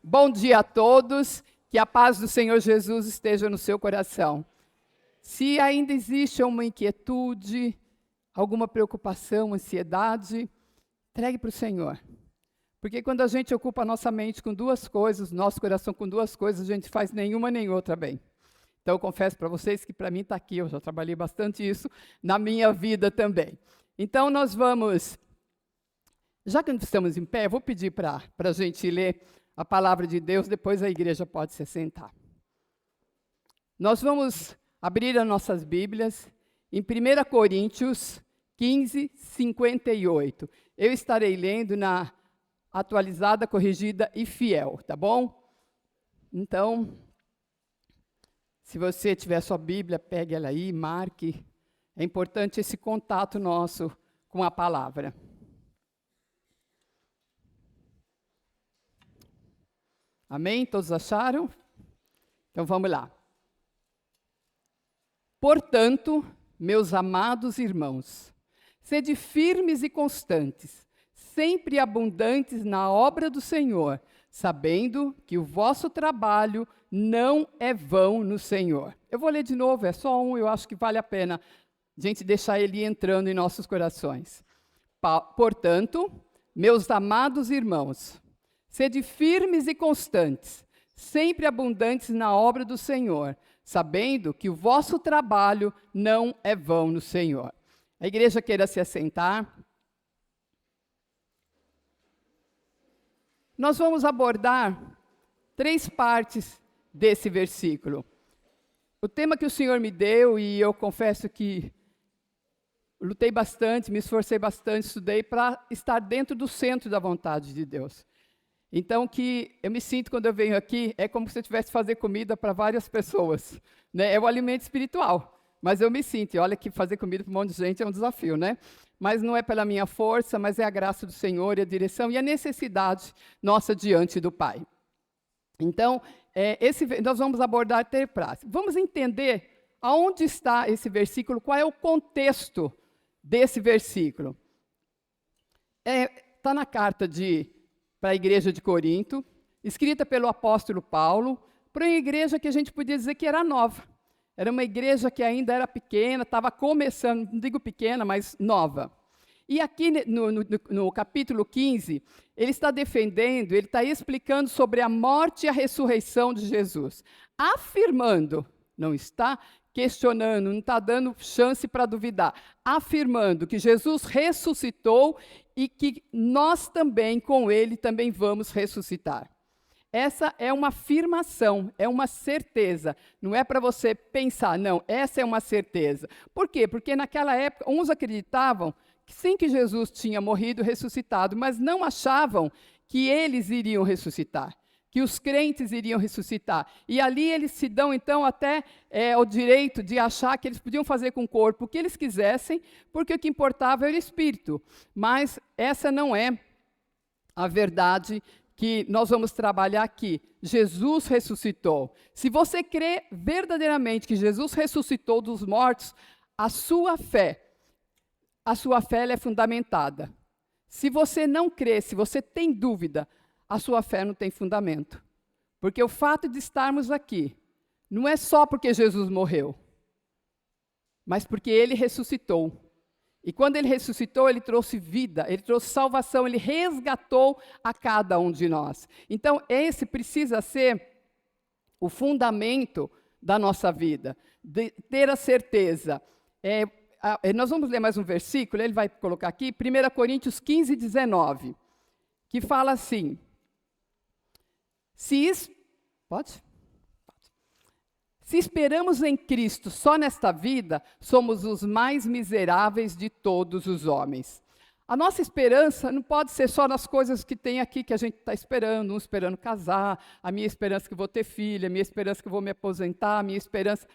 Bom dia a todos, que a paz do Senhor Jesus esteja no seu coração. Se ainda existe uma inquietude, alguma preocupação, ansiedade, entregue para o Senhor. Porque quando a gente ocupa a nossa mente com duas coisas, nosso coração com duas coisas, a gente faz nenhuma nem outra bem. Então eu confesso para vocês que para mim está aqui, eu já trabalhei bastante isso na minha vida também. Então nós vamos, já que estamos em pé, eu vou pedir para a gente ler a palavra de Deus, depois a igreja pode se sentar. Nós vamos abrir as nossas Bíblias em 1 Coríntios 15, 58. Eu estarei lendo na atualizada, corrigida e fiel, tá bom? Então, se você tiver sua Bíblia, pegue ela aí, marque. É importante esse contato nosso com a palavra. Amém? Todos acharam? Então vamos lá. Portanto, meus amados irmãos, sede firmes e constantes, sempre abundantes na obra do Senhor, sabendo que o vosso trabalho não é vão no Senhor. Eu vou ler de novo, é só um, eu acho que vale a pena a gente deixar ele entrando em nossos corações. Portanto, meus amados irmãos, sede firmes e constantes, sempre abundantes na obra do Senhor, sabendo que o vosso trabalho não é vão no Senhor. A igreja queira se assentar. Nós vamos abordar 3 partes desse versículo. O tema que o Senhor me deu, e eu confesso que lutei bastante, me esforcei bastante, estudei para estar dentro do centro da vontade de Deus. Então, que eu me sinto quando eu venho aqui, é como se eu tivesse que fazer comida para várias pessoas, né? É o alimento espiritual, mas eu me sinto, e olha que fazer comida para um monte de gente é um desafio, né? Mas não é pela minha força, mas é a graça do Senhor e a direção e a necessidade nossa diante do Pai. Então, nós vamos abordar 3 partes. Vamos entender aonde está esse versículo, qual é o contexto desse versículo. Está na carta para a igreja de Corinto, escrita pelo apóstolo Paulo, para uma igreja que a gente podia dizer que era nova. Era uma igreja que ainda era pequena, estava começando, não digo pequena, mas nova. E aqui no capítulo 15, ele está defendendo, ele está explicando sobre a morte e a ressurreição de Jesus, afirmando, não está questionando, não está dando chance para duvidar, afirmando que Jesus ressuscitou e que nós também, com ele, também vamos ressuscitar. Essa é uma afirmação, é uma certeza. Não é para você pensar, não, essa é uma certeza. Por quê? Porque naquela época, uns acreditavam que sim, que Jesus tinha morrido e ressuscitado, mas não achavam que eles iriam ressuscitar, que os crentes iriam ressuscitar. E ali eles se dão, então, até o direito de achar que eles podiam fazer com o corpo o que eles quisessem, porque o que importava era o espírito. Mas essa não é a verdade que nós vamos trabalhar aqui. Jesus ressuscitou. Se você crê verdadeiramente que Jesus ressuscitou dos mortos, a sua fé ela é fundamentada. Se você não crê, se você tem dúvida, a sua fé não tem fundamento. Porque o fato de estarmos aqui não é só porque Jesus morreu, mas porque ele ressuscitou. E quando ele ressuscitou, ele trouxe vida, ele trouxe salvação, ele resgatou a cada um de nós. Então, esse precisa ser o fundamento da nossa vida, de ter a certeza. Nós vamos ler mais um versículo, ele vai colocar aqui, 1 Coríntios 15, 19, que fala assim, se esperamos em Cristo só nesta vida, somos os mais miseráveis de todos os homens. A nossa esperança não pode ser só nas coisas que tem aqui que a gente está esperando, um esperando casar, a minha esperança que vou ter filha, a minha esperança que vou me aposentar, a minha esperança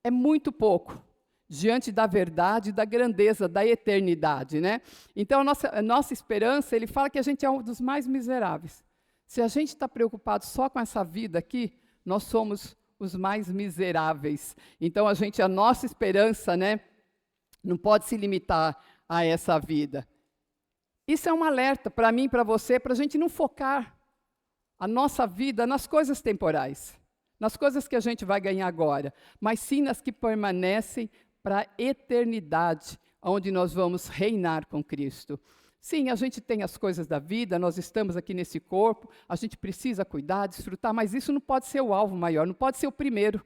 é muito pouco diante da verdade, da grandeza, da eternidade, né? Então, a nossa esperança, ele fala que a gente é um dos mais miseráveis. Se a gente está preocupado só com essa vida aqui, nós somos os mais miseráveis. Então, a nossa esperança, né, não pode se limitar a essa vida. Isso é um alerta para mim, para você, para a gente não focar a nossa vida nas coisas temporais, nas coisas que a gente vai ganhar agora, mas sim nas que permanecem para a eternidade, onde nós vamos reinar com Cristo. Sim, a gente tem as coisas da vida, nós estamos aqui nesse corpo, a gente precisa cuidar, desfrutar, mas isso não pode ser o alvo maior, não pode ser o primeiro.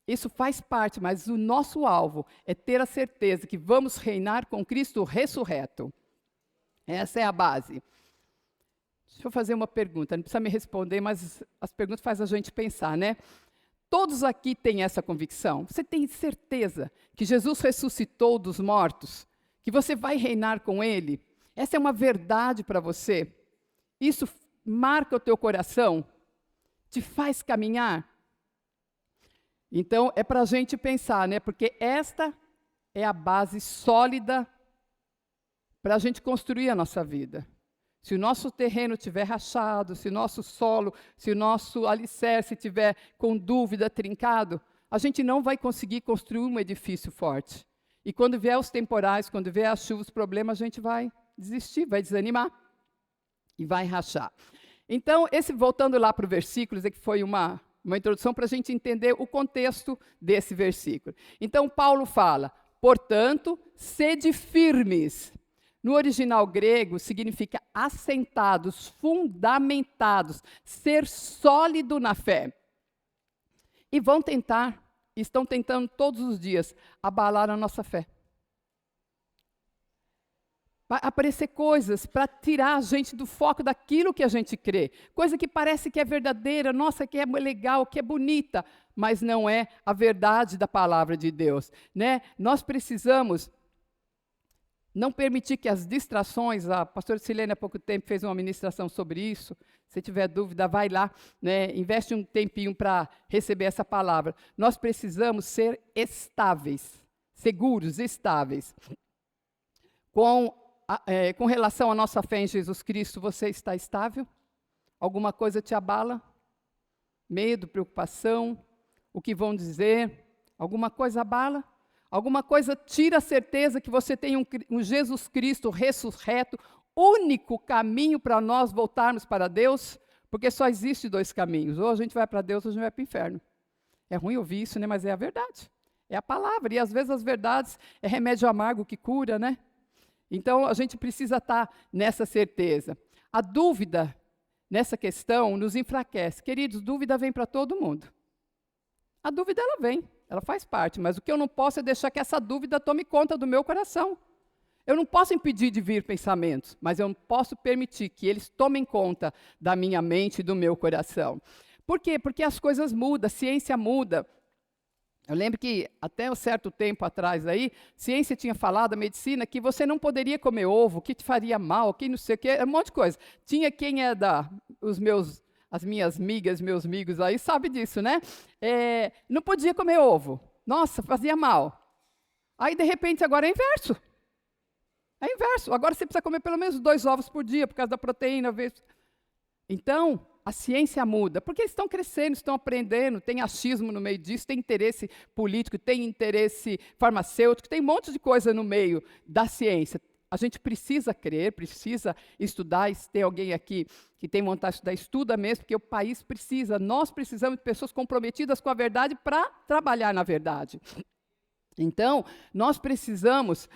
Isso faz parte, mas o nosso alvo é ter a certeza que vamos reinar com Cristo ressurreto. Essa é a base. Deixa eu fazer uma pergunta, não precisa me responder, mas as perguntas fazem a gente pensar, né? Todos aqui têm essa convicção? Você tem certeza que Jesus ressuscitou dos mortos? Que você vai reinar com Ele? Essa é uma verdade para você? Isso marca o teu coração? Te faz caminhar? Então, é para a gente pensar, né? Porque esta é a base sólida para a gente construir a nossa vida. Se o nosso terreno estiver rachado, se o nosso solo, se o nosso alicerce estiver com dúvida, trincado, a gente não vai conseguir construir um edifício forte. E quando vier os temporais, quando vier as chuvas, os problemas, a gente vai desistir, vai desanimar e vai rachar. Então, voltando lá para o versículo, que foi uma introdução para a gente entender o contexto desse versículo. Então, Paulo fala, portanto, sede firmes. No original grego, significa assentados, fundamentados, ser sólido na fé. E estão tentando todos os dias abalar a nossa fé. Vai aparecer coisas para tirar a gente do foco daquilo que a gente crê. Coisa que parece que é verdadeira, nossa, que é legal, que é bonita, mas não é a verdade da palavra de Deus, né? Nós precisamos não permitir que as distrações, a pastora Silene há pouco tempo fez uma ministração sobre isso, se tiver dúvida, vai lá, né, investe um tempinho para receber essa palavra. Nós precisamos ser estáveis, seguros, estáveis. Com relação à nossa fé em Jesus Cristo, você está estável? Alguma coisa te abala? Medo, preocupação, o que vão dizer? Alguma coisa abala? Alguma coisa tira a certeza que você tem um Jesus Cristo ressurreto, único caminho para nós voltarmos para Deus? Porque só existe dois caminhos, ou a gente vai para Deus ou a gente vai para o inferno. É ruim ouvir isso, né? Mas é a verdade. É a palavra, e às vezes as verdades é remédio amargo que cura, né? Então, a gente precisa estar nessa certeza. A dúvida nessa questão nos enfraquece. Queridos, dúvida vem para todo mundo. A dúvida, ela vem, ela faz parte, mas o que eu não posso é deixar que essa dúvida tome conta do meu coração. Eu não posso impedir de vir pensamentos, mas eu posso permitir que eles tomem conta da minha mente e do meu coração. Por quê? Porque as coisas mudam, a ciência muda. Eu lembro que até um certo tempo atrás aí, ciência tinha falado, a medicina, que você não poderia comer ovo, que te faria mal, que não sei o quê, um monte de coisa. Tinha quem é as minhas migas, meus amigos aí, sabe disso, né? Não podia comer ovo. Nossa, fazia mal. Aí, de repente, agora é inverso. É inverso. Agora você precisa comer pelo menos 2 ovos por dia, por causa da proteína. Então, a ciência muda, porque eles estão crescendo, estão aprendendo, tem achismo no meio disso, tem interesse político, tem interesse farmacêutico, tem um monte de coisa no meio da ciência. A gente precisa crer, precisa estudar, e se tem alguém aqui que tem vontade de estudar, estuda mesmo, porque o país precisa, nós precisamos de pessoas comprometidas com a verdade para trabalhar na verdade. Então, nós precisamos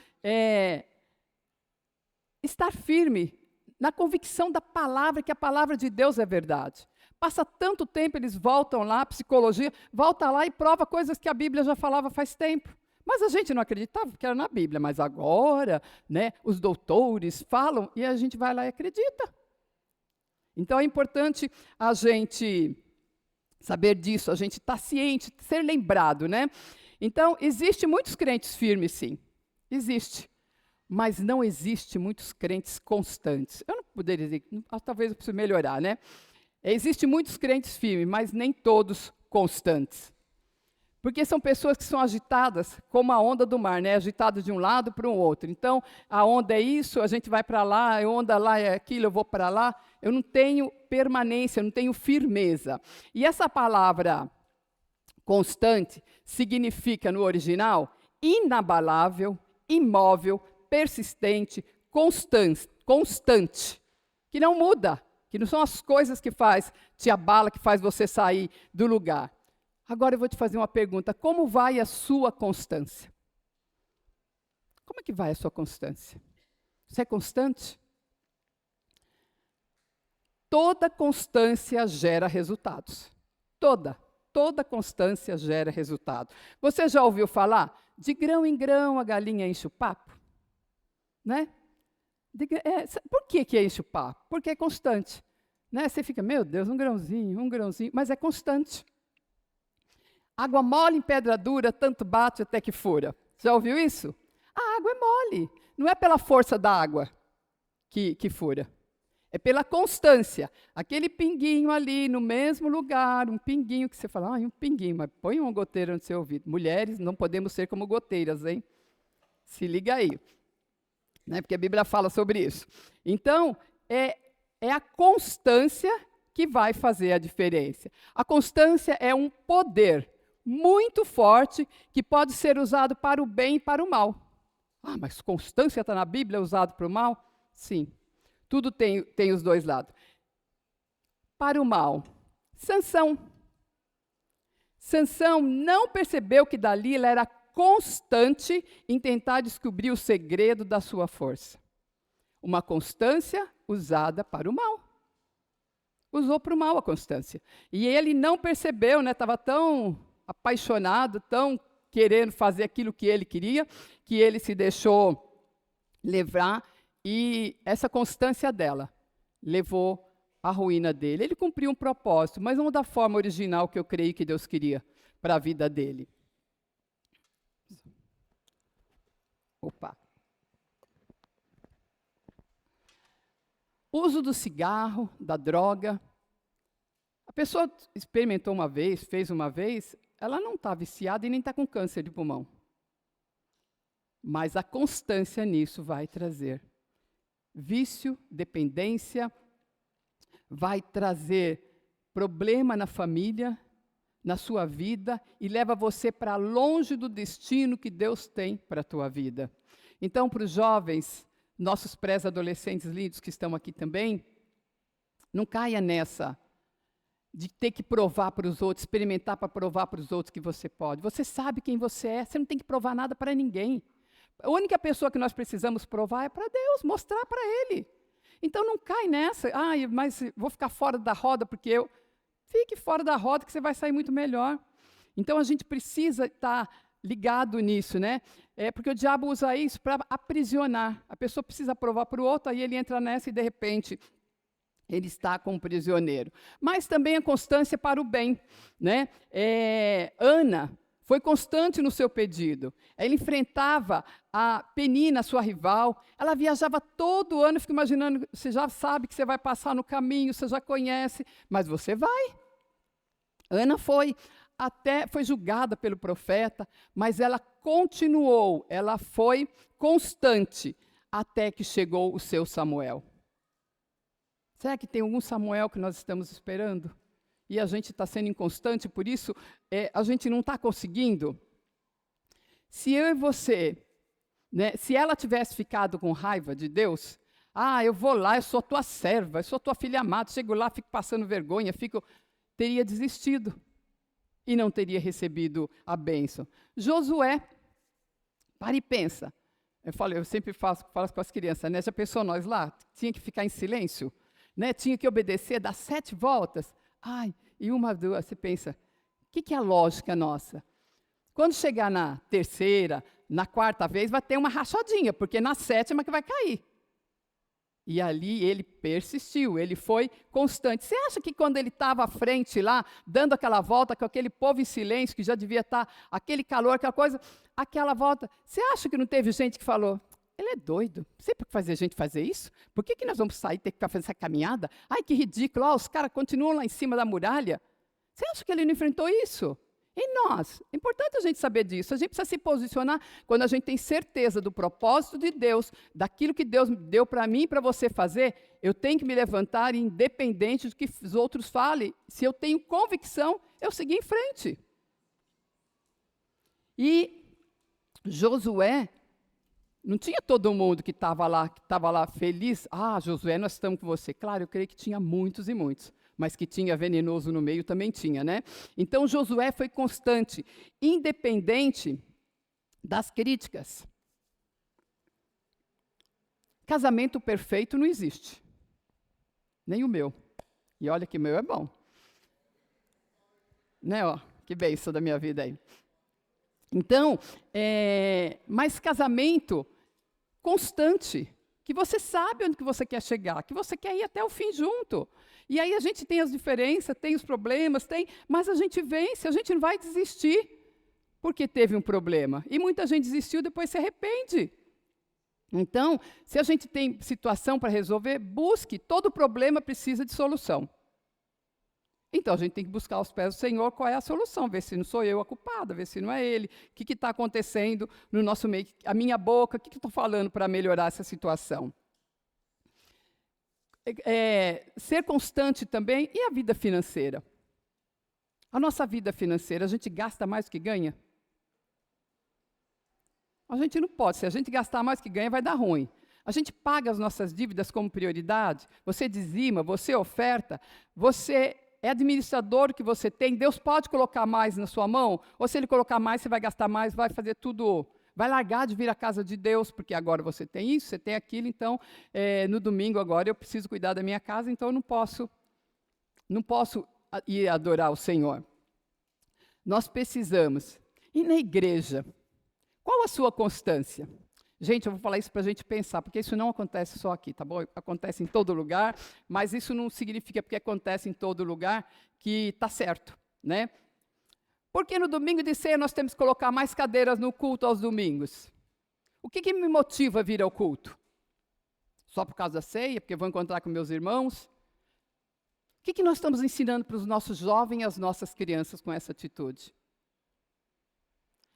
estar firme na convicção da palavra, que a palavra de Deus é verdade. Passa tanto tempo, eles voltam lá, psicologia, volta lá e prova coisas que a Bíblia já falava faz tempo. Mas a gente não acreditava, porque era na Bíblia. Mas agora, né, os doutores falam e a gente vai lá e acredita. Então, é importante a gente saber disso, a gente estar ciente, ser lembrado, né? Então, existe muitos crentes firmes, sim. Existe. Mas não existe muitos crentes constantes. Eu não poderia dizer, talvez eu precise melhorar, né? Existem muitos crentes firmes, mas nem todos constantes. Porque são pessoas que são agitadas como a onda do mar, né? Agitadas de um lado para o outro. Então, a onda é isso, a gente vai para lá, a onda lá é aquilo, eu vou para lá. Eu não tenho permanência, eu não tenho firmeza. E essa palavra constante significa, no original, inabalável, imóvel, persistente, constante, que não muda, que não são as coisas que te abala, que faz você sair do lugar. Agora eu vou te fazer uma pergunta: como vai a sua constância? Como é que vai a sua constância? Você é constante? Toda constância gera resultados. Toda constância gera resultado. Você já ouviu falar? De grão em grão a galinha enche o papo? Né? Por que enche o papo? Porque é constante. Né? Você fica, meu Deus, um grãozinho, mas é constante. Água mole em pedra dura, tanto bate até que fura. Já ouviu isso? A água é mole. Não é pela força da água que fura. É pela constância. Aquele pinguinho ali no mesmo lugar, um pinguinho que você fala, um pinguinho, mas põe uma goteira no seu ouvido. Mulheres, não podemos ser como goteiras, hein? Se liga aí. Né? Porque a Bíblia fala sobre isso. Então, é a constância que vai fazer a diferença. A constância é um poder muito forte que pode ser usado para o bem e para o mal. Mas constância está na Bíblia, usado para o mal? Sim. Tudo tem os dois lados. Para o mal, Sansão não percebeu que Dalila era constante em tentar descobrir o segredo da sua força. Uma constância usada para o mal. Usou para o mal a constância. E ele não percebeu, estava tão apaixonado, tão querendo fazer aquilo que ele queria, que ele se deixou levar. E essa constância dela levou à ruína dele. Ele cumpriu um propósito, mas não da forma original que eu creio que Deus queria para a vida dele. Opa. Uso do cigarro, da droga. A pessoa experimentou uma vez, fez uma vez, ela não está viciada e nem está com câncer de pulmão. Mas a constância nisso vai trazer vício, dependência, vai trazer problema na família, na sua vida, e leva você para longe do destino que Deus tem para a tua vida. Então, para os jovens, nossos pré-adolescentes lindos que estão aqui também, não caia nessa de ter que provar para os outros, experimentar para provar para os outros que você pode. Você sabe quem você é, você não tem que provar nada para ninguém. A única pessoa que nós precisamos provar é para Deus, mostrar para Ele. Então não cai nessa, mas vou ficar fora da roda porque eu... Fique fora da roda que você vai sair muito melhor. Então a gente precisa estar ligado nisso, né? Porque o diabo usa isso para aprisionar. A pessoa precisa provar para o outro, aí ele entra nessa e de repente ele está com um prisioneiro. Mas também a constância para o bem, né? Ana foi constante no seu pedido. Ela enfrentava a Penina, sua rival. Ela viajava todo ano, fica imaginando, você já sabe que você vai passar no caminho, você já conhece, mas você vai. Ana foi julgada pelo profeta, mas ela continuou, ela foi constante até que chegou o seu Samuel. Será que tem algum Samuel que nós estamos esperando? E a gente está sendo inconstante, por isso a gente não está conseguindo. Se eu e você, né, se ela tivesse ficado com raiva de Deus, eu vou lá, eu sou tua serva, eu sou tua filha amada, chego lá, fico passando vergonha, teria desistido e não teria recebido a bênção. Josué, para e pensa. Eu sempre falo com as crianças, né? Já pensou nós lá? Tinha que ficar em silêncio? Né? Tinha que obedecer, dar 7 voltas? E uma, duas, você pensa, o que é a lógica nossa? Quando chegar na 3ª, na 4ª vez, vai ter uma rachadinha, porque na 7ª que vai cair. E ali ele persistiu, ele foi constante. Você acha que quando ele estava à frente lá, dando aquela volta, com aquele povo em silêncio, que já devia estar, aquele calor, aquela coisa, aquela volta, você acha que não teve gente que falou, ele é doido, não sei por que fazer a gente fazer isso? Por que nós vamos sair e ter que fazer essa caminhada? Que ridículo, os caras continuam lá em cima da muralha. Você acha que ele não enfrentou isso? E nós? É importante a gente saber disso. A gente precisa se posicionar quando a gente tem certeza do propósito de Deus, daquilo que Deus deu para mim e para você fazer. Eu tenho que me levantar independente do que os outros falem. Se eu tenho convicção, eu seguir em frente. E Josué Não tinha todo mundo que estava lá feliz. Ah, Josué, nós estamos com você. Claro, eu creio que tinha muitos e muitos, mas que tinha venenoso no meio também tinha, né? Então, Josué foi constante, independente das críticas. Casamento perfeito não existe, nem o meu. E olha que o meu é bom. Né, ó, que bênção da minha vida aí. Então, mas casamento constante, que você sabe onde que você quer chegar, que você quer ir até o fim junto. E aí a gente tem as diferenças, tem os problemas, mas a gente vence, a gente não vai desistir porque teve um problema. E muita gente desistiu, depois se arrepende. Então, se a gente tem situação para resolver, busque, todo problema precisa de solução. Então, a gente tem que buscar aos pés do Senhor qual é a solução, ver se não sou eu a culpada, ver se não é Ele, o que está acontecendo no nosso meio, a minha boca, o que eu estou falando para melhorar essa situação. Ser constante também, e a vida financeira? A nossa vida financeira, a gente gasta mais do que ganha? A gente não pode, se a gente gastar mais do que ganha, vai dar ruim. A gente paga as nossas dívidas como prioridade, você dizima, você oferta, você é administrador que você tem, Deus pode colocar mais na sua mão, ou se Ele colocar mais, você vai gastar mais, vai fazer tudo, vai largar de vir à casa de Deus, porque agora você tem isso, você tem aquilo, então, no domingo agora eu preciso cuidar da minha casa, então eu não posso ir adorar o Senhor. Nós precisamos. E na igreja, qual a sua constância? Gente, eu vou falar isso para a gente pensar, porque isso não acontece só aqui, tá bom? Acontece em todo lugar, mas isso não significa porque acontece em todo lugar que está certo, né? Porque no domingo de ceia nós temos que colocar mais cadeiras no culto aos domingos? O que me motiva a vir ao culto? Só por causa da ceia, porque vou encontrar com meus irmãos? O que nós estamos ensinando para os nossos jovens e as nossas crianças com essa atitude?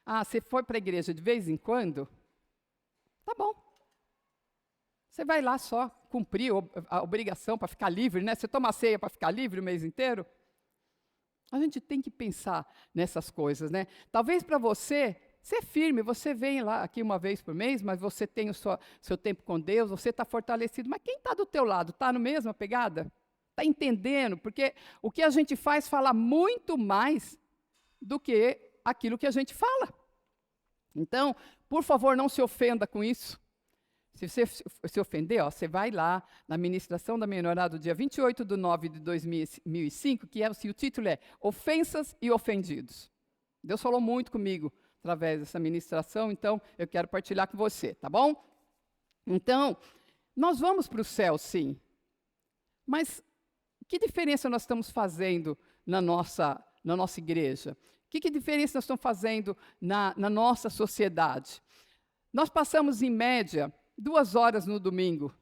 Ah, você foi para a igreja de vez em quando? Tá bom. Você vai lá só cumprir a obrigação para ficar livre, né? Você toma ceia para ficar livre o mês inteiro? A gente tem que pensar nessas coisas, né? Talvez para você, ser firme, você vem lá aqui uma vez por mês, mas você tem o seu tempo com Deus, você está fortalecido. Mas quem está do teu lado? Está no mesma pegada? Está entendendo? Porque o que a gente faz fala muito mais do que aquilo que a gente fala. Então, por favor, não se ofenda com isso. Se você se ofender, você vai lá na ministração da menorá do dia 28/9/2005, que o título é Ofensas e Ofendidos. Deus falou muito comigo através dessa ministração, então eu quero partilhar com você, tá bom? Então, nós vamos para o céu, sim. Mas que diferença nós estamos fazendo na nossa igreja? Que diferença nós estamos fazendo na nossa sociedade? Nós passamos, em média, 2 horas no domingo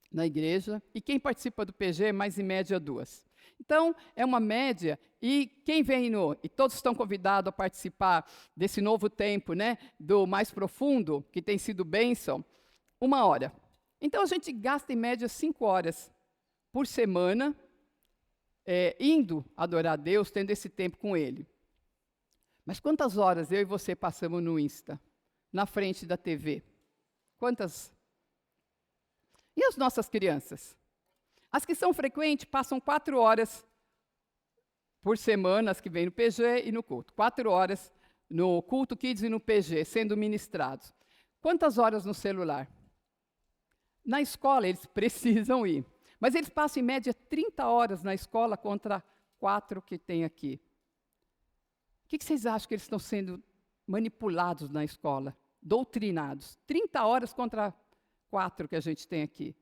na igreja, e quem participa do PG, mais em média 2. Então, é uma média, e quem vem e todos estão convidados a participar desse novo tempo, né, do mais profundo, que tem sido bênção, 1 hora. Então, a gente gasta, em média, 5 horas por semana, indo adorar a Deus, tendo esse tempo com Ele. Mas quantas horas eu e você passamos no Insta, na frente da TV? Quantas? E as nossas crianças? As que são frequentes passam 4 horas por semana, as que vêm no PG e no culto. 4 horas no culto Kids e no PG, sendo ministrados. Quantas horas no celular? Na escola eles precisam ir, mas eles passam em média 30 horas na escola contra 4 que tem aqui. O que vocês acham que eles estão sendo manipulados na escola? Doutrinados. 30 horas contra 4 que a gente tem aqui.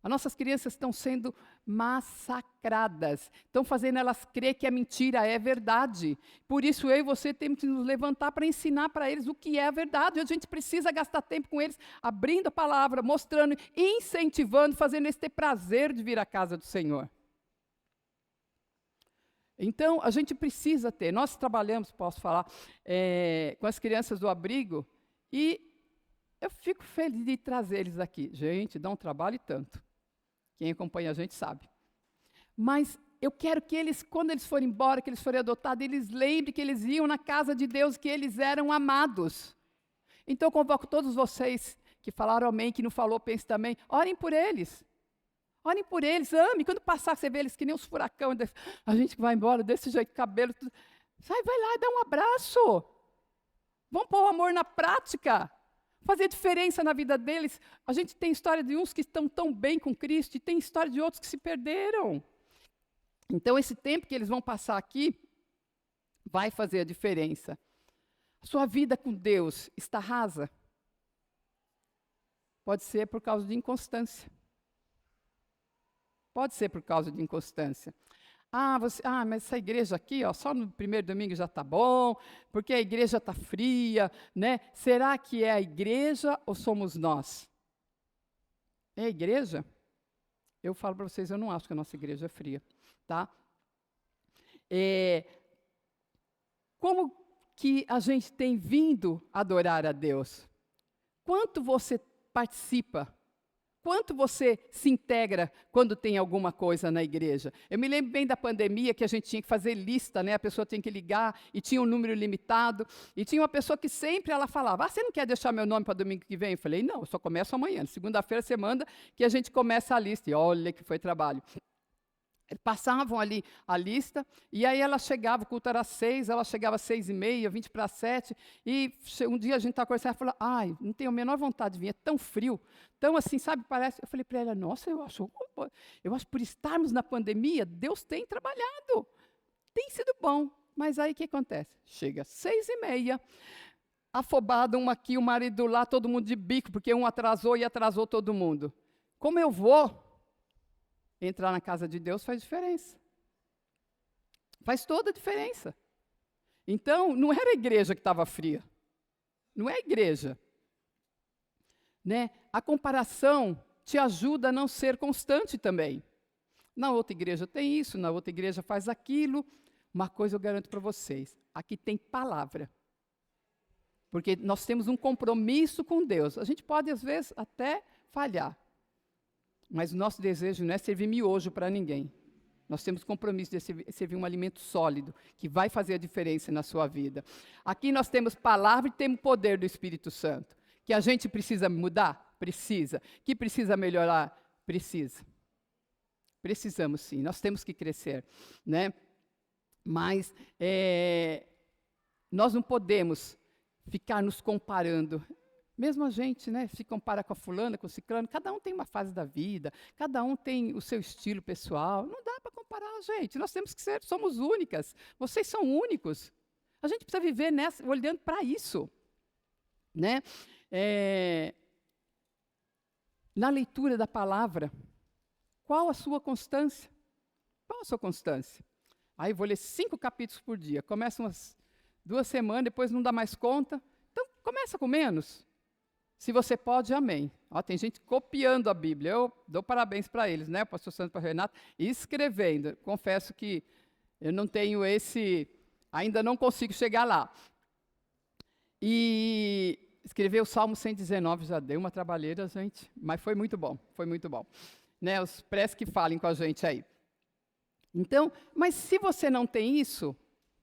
As nossas crianças estão sendo massacradas. Estão fazendo elas crer que a mentira é verdade. Por isso eu e você temos que nos levantar para ensinar para eles o que é a verdade. A gente precisa gastar tempo com eles, abrindo a palavra, mostrando, incentivando, fazendo eles ter prazer de vir à casa do Senhor. Então, a gente precisa ter. Nós trabalhamos, posso falar, com as crianças do abrigo, e eu fico feliz de trazer eles aqui. Gente, dá um trabalho e tanto. Quem acompanha a gente sabe. Mas eu quero que eles, quando eles forem embora, que eles forem adotados, eles lembrem que eles iam na casa de Deus, que eles eram amados. Então, eu convoco todos vocês que falaram amém, que não falou, pense também. Orem por eles. Orem por eles, ame. Quando passar, você vê eles que nem uns furacão, a gente vai embora desse jeito, cabelo, tudo. Vai lá e dá um abraço. Vamos pôr o amor na prática. Fazer diferença na vida deles. A gente tem história de uns que estão tão bem com Cristo e tem história de outros que se perderam. Então, esse tempo que eles vão passar aqui vai fazer a diferença. A sua vida com Deus está rasa? Pode ser por causa de inconstância. Pode ser por causa de inconstância. Mas essa igreja aqui, só no primeiro domingo já está bom, porque a igreja está fria, né? Será que é a igreja ou somos nós? É a igreja? Eu falo para vocês, eu não acho que a nossa igreja é fria, tá? Como que a gente tem vindo adorar a Deus? Quanto você participa? Quanto você se integra quando tem alguma coisa na igreja? Eu me lembro bem da pandemia, que a gente tinha que fazer lista, né? A pessoa tinha que ligar, e tinha um número limitado, e tinha uma pessoa que sempre ela falava, você não quer deixar meu nome para domingo que vem? Eu falei, não, eu só começo amanhã. Segunda-feira você manda que a gente começa a lista. E olha que foi trabalho. Passavam ali a lista, e aí ela chegava, o culto era 6, ela chegava às 6h30, 20 para 7, e um dia a gente estava conversando, ela falou, não tenho a menor vontade de vir, é tão frio, tão assim, sabe, parece. Eu falei para ela, nossa, eu acho por estarmos na pandemia, Deus tem trabalhado, tem sido bom, mas aí o que acontece? Chega às 6h30, afobado, um aqui, o marido lá, todo mundo de bico, porque um atrasou e atrasou todo mundo. Como eu vou? Entrar na casa de Deus faz diferença. Faz toda a diferença. Então, não era a igreja que estava fria. Não é a igreja. Né? A comparação te ajuda a não ser constante também. Na outra igreja tem isso, na outra igreja faz aquilo. Uma coisa eu garanto para vocês, aqui tem palavra. Porque nós temos um compromisso com Deus. A gente pode, às vezes, até falhar. Mas o nosso desejo não é servir miojo para ninguém. Nós temos compromisso de servir um alimento sólido, que vai fazer a diferença na sua vida. Aqui nós temos palavra e temos poder do Espírito Santo. Que a gente precisa mudar? Precisa. Que precisa melhorar? Precisa. Precisamos sim, nós temos que crescer. Né? Mas nós não podemos ficar nos comparando. Mesmo a gente, né, se compara com a fulana, com o ciclano, cada um tem uma fase da vida, cada um tem o seu estilo pessoal, não dá para comparar, gente, nós temos que somos únicas, vocês são únicos, a gente precisa viver olhando para isso, né? Na leitura da palavra, qual a sua constância? Qual a sua constância? Aí vou ler 5 capítulos por dia, começa umas 2 semanas, depois não dá mais conta, então começa com menos. Se você pode, amém. Tem gente copiando a Bíblia. Eu dou parabéns para eles, né? O pastor Santos, para o Renato, escrevendo. Confesso que eu não tenho ainda não consigo chegar lá. E escrever o Salmo 119 já deu uma trabalheira, gente, mas foi muito bom, Né? Os press que falem com a gente aí. Então, mas se você não tem isso,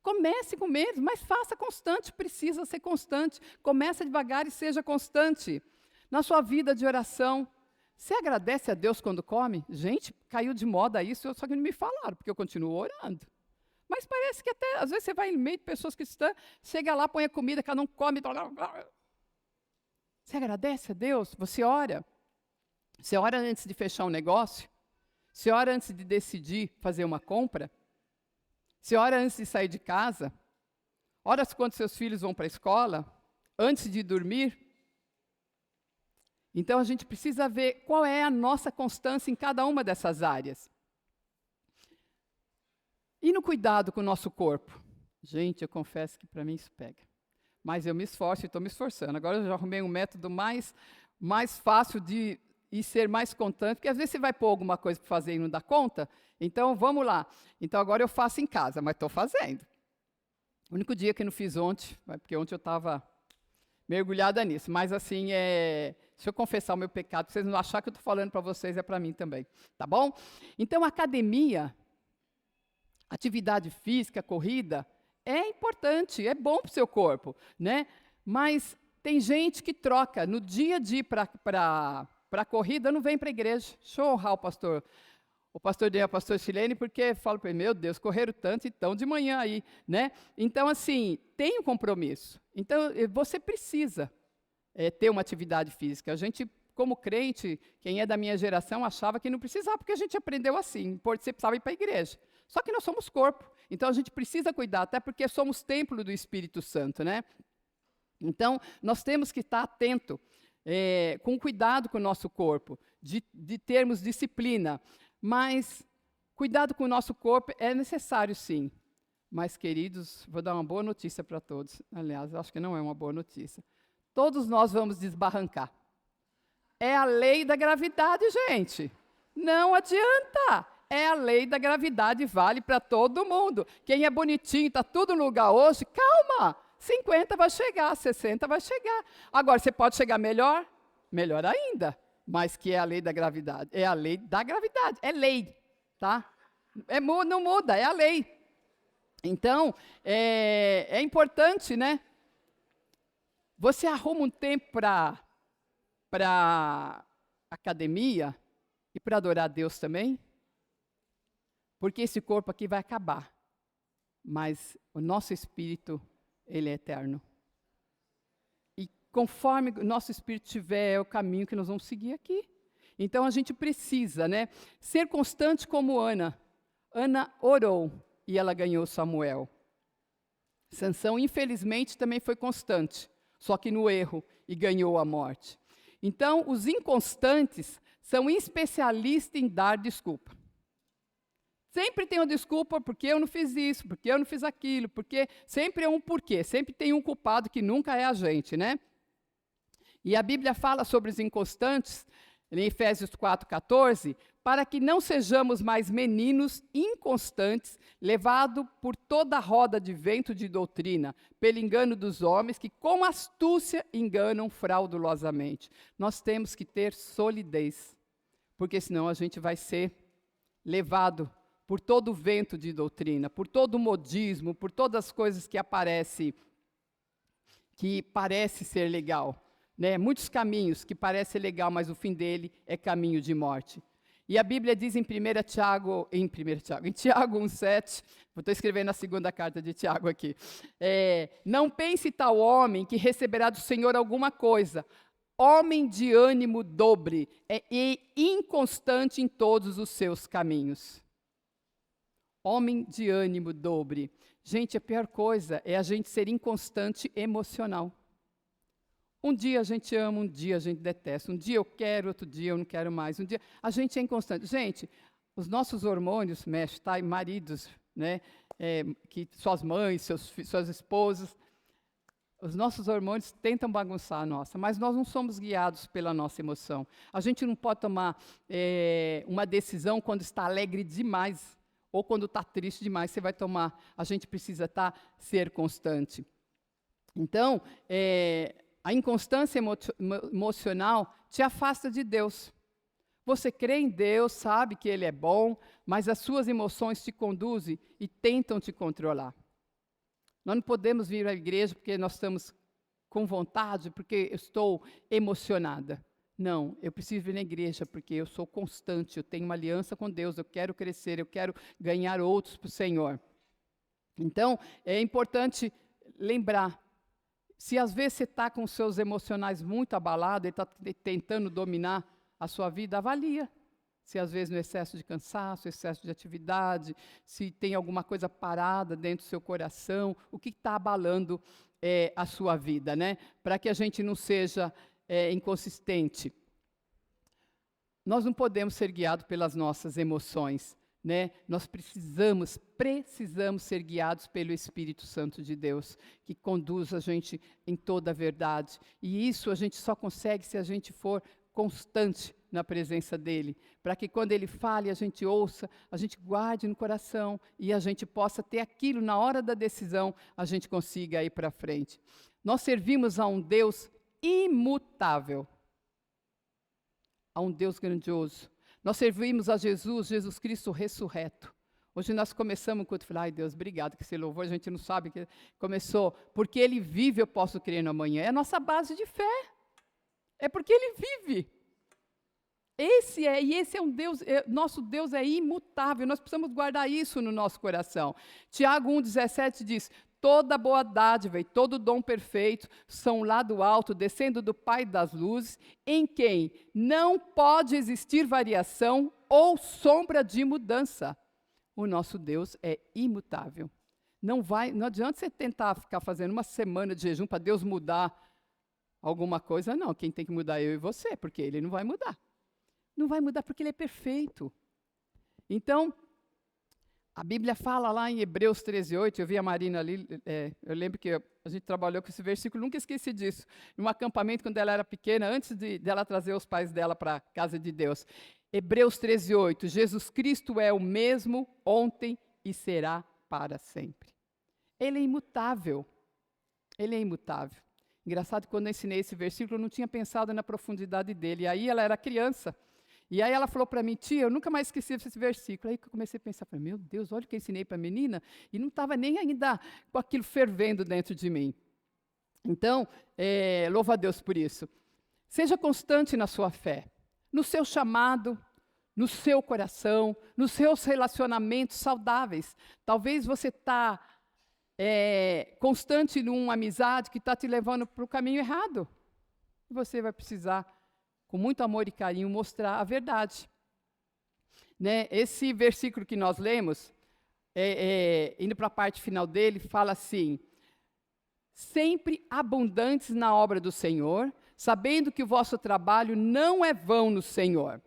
comece com menos, mas faça constante, precisa ser constante. Comece devagar e seja constante. Na sua vida de oração, você agradece a Deus quando come? Gente, caiu de moda isso, só que não me falaram, porque eu continuo orando. Mas parece que até, às vezes você vai no meio de pessoas cristãs, chega lá, põe a comida, cada um come. Você agradece a Deus? Você ora? Você ora antes de fechar um negócio? Você ora antes de decidir fazer uma compra? Você ora antes de sair de casa? Ora quando seus filhos vão para a escola? Antes de dormir? Então, a gente precisa ver qual é a nossa constância em cada uma dessas áreas. E no cuidado com o nosso corpo? Gente, eu confesso que para mim isso pega. Mas eu me esforço e estou me esforçando. Agora eu já arrumei um método mais fácil de ser mais constante, porque às vezes você vai pôr alguma coisa para fazer e não dá conta. Então, vamos lá. Então, agora eu faço em casa, mas estou fazendo. O único dia que eu não fiz ontem, porque ontem eu estava mergulhada nisso. Mas, assim, se eu confessar o meu pecado, para vocês não acharem que eu estou falando para vocês, é para mim também. Tá bom? Então, academia, atividade física, corrida, é importante, é bom para o seu corpo, né? Mas Tem gente que troca, no dia de ir para a corrida, não vem para a igreja. Deixa eu honrar o pastor Daniel, o pastor Silene, porque falo para ele, meu Deus, correram tanto e tão de manhã aí, né? Então, assim, tem um compromisso. Então, você precisa ter uma atividade física. A gente, como crente, quem é da minha geração, achava que não precisava, porque a gente aprendeu assim, você precisava ir para a igreja. Só que nós somos corpo, então a gente precisa cuidar, até porque somos templo do Espírito Santo, né? Então, nós temos que estar atento, com cuidado com o nosso corpo, de termos disciplina. Mas cuidado com o nosso corpo é necessário, sim. Mas, queridos, vou dar uma boa notícia para todos. Aliás, acho que não é uma boa notícia. Todos nós vamos desbarrancar. É a lei da gravidade, gente. Não adianta. É a lei da gravidade, vale para todo mundo. Quem é bonitinho, está tudo no lugar hoje, calma. 50 vai chegar, 60 vai chegar. Agora, você pode chegar melhor? Melhor ainda. Mas que é a lei da gravidade. É a lei da gravidade. É lei, tá? Não muda, é a lei. Então, é importante, né? Você arruma um tempo para academia e para adorar a Deus também? Porque esse corpo aqui vai acabar. Mas o nosso espírito, ele é eterno. E conforme o nosso espírito tiver, é o caminho que nós vamos seguir aqui. Então, a gente precisa, né, ser constante como Ana. Ana orou e ela ganhou Samuel. Sansão, infelizmente, também foi constante, só que no erro, e ganhou a morte. Então, os inconstantes são especialistas em dar desculpa. Sempre tem uma desculpa, porque eu não fiz isso, porque eu não fiz aquilo, porque sempre é um porquê, sempre tem um culpado que nunca é a gente, né? E a Bíblia fala sobre os inconstantes, em Efésios 4,14, para que não sejamos mais meninos inconstantes, levados por toda roda de vento de doutrina, pelo engano dos homens, que com astúcia enganam fraudulosamente. Nós temos que ter solidez, porque senão a gente vai ser levado por todo o vento de doutrina, por todo o modismo, por todas as coisas que aparecem, que parece ser legal. Né? Muitos caminhos que parecem legal, mas o fim dele é caminho de morte. E a Bíblia diz em Tiago 1,7, estou escrevendo a segunda carta de Tiago aqui, não pense tal homem que receberá do Senhor alguma coisa, homem de ânimo dobre e inconstante em todos os seus caminhos. Homem de ânimo dobre. Gente, a pior coisa é a gente ser inconstante emocional. Um dia a gente ama, um dia a gente detesta. Um dia eu quero, outro dia eu não quero mais. Um dia a gente é inconstante. Gente, os nossos hormônios mexem, tá? E maridos, né? Que suas mães, suas esposas, os nossos hormônios tentam bagunçar a nossa, mas nós não somos guiados pela nossa emoção. A gente não pode tomar uma decisão quando está alegre demais ou quando está triste demais. Você vai tomar. A gente precisa ser constante. Então, a inconstância emocional te afasta de Deus. Você crê em Deus, sabe que Ele é bom, mas as suas emoções te conduzem e tentam te controlar. Nós não podemos vir à igreja porque nós estamos com vontade, porque eu estou emocionada. Não, eu preciso vir na igreja porque eu sou constante, eu tenho uma aliança com Deus, eu quero crescer, eu quero ganhar outros para o Senhor. Então, é importante lembrar, se às vezes você está com os seus emocionais muito abalados, e está tentando dominar a sua vida, avalia. Se às vezes no excesso de cansaço, excesso de atividade, se tem alguma coisa parada dentro do seu coração, o que está abalando a sua vida, né? Para que a gente não seja inconsistente. Nós não podemos ser guiados pelas nossas emoções, né? Nós precisamos ser guiados pelo Espírito Santo de Deus, que conduz a gente em toda a verdade. E isso a gente só consegue se a gente for constante na presença dele, para que quando ele fale, a gente ouça, a gente guarde no coração e a gente possa ter aquilo na hora da decisão, a gente consiga ir para frente. Nós servimos a um Deus imutável, a um Deus grandioso. Nós servimos a Jesus Cristo ressurreto, Hoje nós começamos o culto, falei, ai Deus, obrigado, que esse louvor a gente não sabe que começou. Porque Ele vive, eu posso crer no amanhã. É a nossa base de fé. É porque Ele vive. Esse é um Deus, nosso Deus é imutável, nós precisamos guardar isso no nosso coração. Tiago 1,17 diz, toda boa dádiva e todo dom perfeito são lá do alto, descendo do Pai das luzes, em quem não pode existir variação ou sombra de mudança. O nosso Deus é imutável. Não adianta você tentar ficar fazendo uma semana de jejum para Deus mudar alguma coisa, não. Quem tem que mudar é eu e você, porque Ele não vai mudar. Não vai mudar porque Ele é perfeito. Então, a Bíblia fala lá em Hebreus 13:8, eu vi a Marina ali, eu lembro que a gente trabalhou com esse versículo, nunca esqueci disso, num acampamento quando ela era pequena, antes dela trazer os pais dela para a casa de Deus. Hebreus 13:8, Jesus Cristo é o mesmo ontem e será para sempre. Ele é imutável. Ele é imutável. Engraçado que quando eu ensinei esse versículo, eu não tinha pensado na profundidade dele. E aí ela era criança. E aí ela falou para mim, tia, eu nunca mais esqueci esse versículo. Aí que eu comecei a pensar, falei, meu Deus, olha o que eu ensinei para a menina. E não estava nem ainda com aquilo fervendo dentro de mim. Então, louva a Deus por isso. Seja constante na sua fé, no seu chamado, no seu coração, nos seus relacionamentos saudáveis. Talvez você está constante numa amizade que está te levando para o caminho errado. E você vai precisar, com muito amor e carinho, mostrar a verdade. Né? Esse versículo que nós lemos, indo para a parte final dele, fala assim, sempre abundantes na obra do Senhor, sabendo que o vosso trabalho não é vão no Senhor.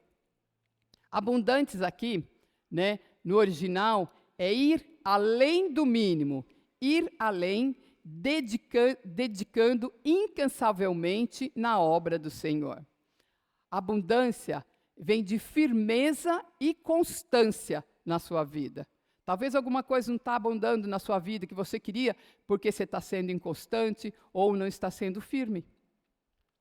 Abundantes aqui, né, no original, é ir além do mínimo, ir além, dedicando incansavelmente na obra do Senhor. Abundância vem de firmeza e constância na sua vida. Talvez alguma coisa não está abundando na sua vida que você queria, porque você está sendo inconstante ou não está sendo firme.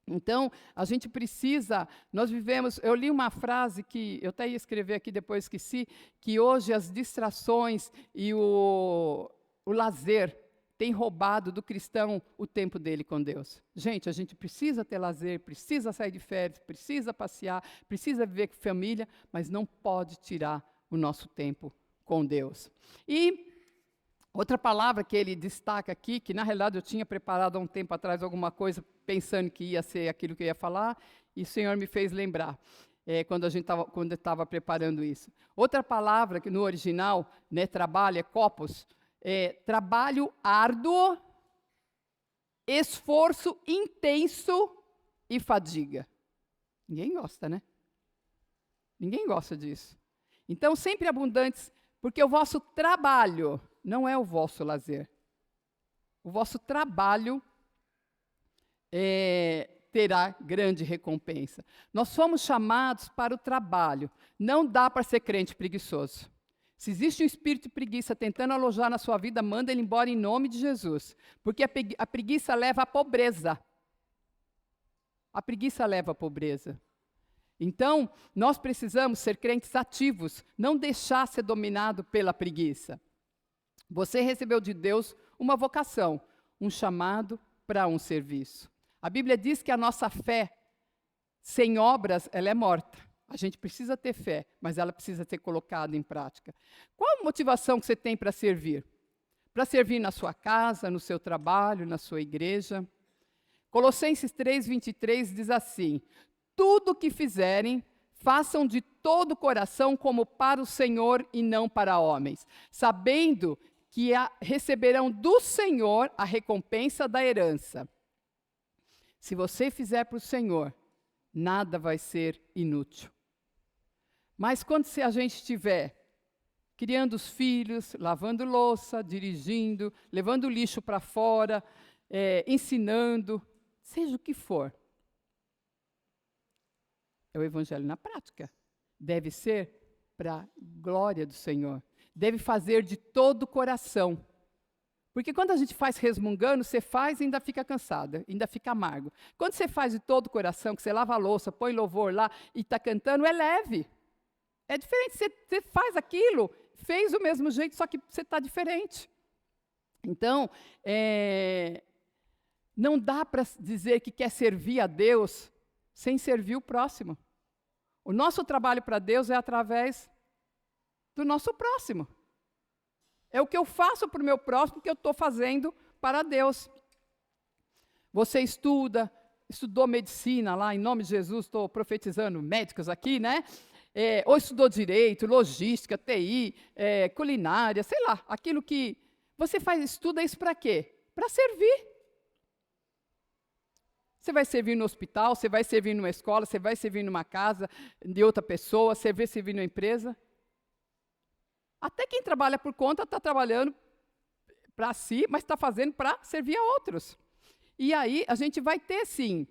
Então, a gente precisa, nós vivemos, eu li uma frase que eu até ia escrever aqui, depois esqueci, que hoje as distrações e o lazer têm roubado do cristão o tempo dele com Deus. Gente, a gente precisa ter lazer, precisa sair de férias, precisa passear, precisa viver com família, mas não pode tirar o nosso tempo com Deus. E outra palavra que ele destaca aqui, que na realidade eu tinha preparado há um tempo atrás alguma coisa, pensando que ia ser aquilo que eu ia falar, e o Senhor me fez lembrar, quando eu estava preparando isso. Outra palavra que no original, né, trabalho, é kopos, trabalho árduo, esforço intenso e fadiga. Ninguém gosta, né? Ninguém gosta disso. Então, sempre abundantes, porque o vosso trabalho não é o vosso lazer. O vosso trabalho terá grande recompensa. Nós fomos chamados para o trabalho. Não dá para ser crente preguiçoso. Se existe um espírito de preguiça tentando alojar na sua vida, manda ele embora em nome de Jesus. Porque a preguiça leva à pobreza. A preguiça leva à pobreza. Então, nós precisamos ser crentes ativos, não deixar ser dominado pela preguiça. Você recebeu de Deus uma vocação, um chamado para um serviço. A Bíblia diz que a nossa fé, sem obras, ela é morta. A gente precisa ter fé, mas ela precisa ser colocada em prática. Qual a motivação que você tem para servir? Para servir na sua casa, no seu trabalho, na sua igreja? Colossenses 3:23 diz assim, tudo o que fizerem, façam de todo o coração como para o Senhor e não para homens, sabendo que receberão do Senhor a recompensa da herança. Se você fizer para o Senhor, nada vai ser inútil. Mas quando a gente estiver criando os filhos, lavando louça, dirigindo, levando lixo para fora, ensinando, seja o que for, é o evangelho na prática. Deve ser para a glória do Senhor. Deve fazer de todo o coração. Porque quando a gente faz resmungando, você faz e ainda fica cansada, ainda fica amargo. Quando você faz de todo o coração, que você lava a louça, põe louvor lá e está cantando, é leve. É diferente, você faz aquilo fez do mesmo jeito, só que você está diferente. Então, não dá para dizer que quer servir a Deus sem servir o próximo. O nosso trabalho para Deus é através do nosso próximo. É o que eu faço para o meu próximo que eu estou fazendo para Deus. Você estudou medicina lá, em nome de Jesus, estou profetizando médicos aqui, né? Ou estudou direito, logística, TI, culinária, sei lá, aquilo que você estuda isso para quê? Para servir. Você vai servir no hospital, você vai servir numa escola, você vai servir numa casa de outra pessoa, você vai servir numa empresa. Até quem trabalha por conta está trabalhando para si, mas está fazendo para servir a outros. E aí a gente vai ter, sim,